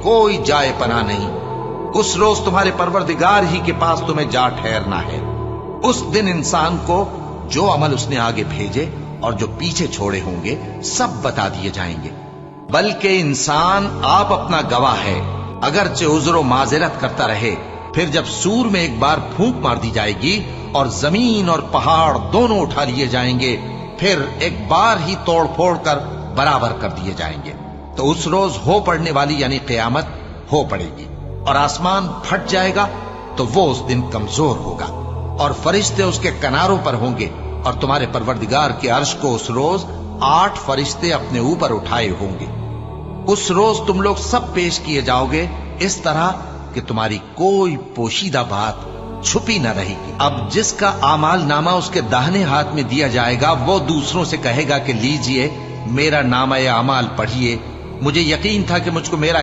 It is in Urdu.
کوئی جائے پناہ نہیں۔ اس روز تمہارے پروردگار ہی کے پاس تمہیں جا ٹھہرنا ہے۔ اس دن انسان کو جو عمل اس نے آگے بھیجے اور جو پیچھے چھوڑے ہوں گے سب بتا دیے جائیں گے، بلکہ انسان آپ اپنا گواہ ہے۔ اگرچہ عذر و معذرت کرتا رہے، پھر جب سور میں ایک بار پھونک مار دی جائے گی اور زمین اور پہاڑ دونوں اٹھا لیے جائیں گے، پھر ایک بار ہی توڑ پھوڑ کر برابر کر دیے جائیں گے، تو اس روز ہو پڑنے والی یعنی قیامت ہو پڑے گی، اور آسمان پھٹ جائے گا تو وہ اس دن کمزور ہوگا، اور فرشتے اس کے کناروں پر ہوں گے، اور تمہارے پروردگار کے عرش کو اس روز 8 فرشتے اپنے اوپر اٹھائے ہوں گے۔ اس روز تم لوگ سب پیش کیے جاؤ گے اس طرح کہ تمہاری کوئی پوشیدہ بات چھپی نہ رہے گی۔ اب جس کا اعمال نامہ اس کے داہنے ہاتھ میں دیا جائے گا وہ دوسروں سے کہے گا کہ لیجئے میرا نامہ اعمال پڑھیے، مجھے یقین تھا کہ مجھ کو میرا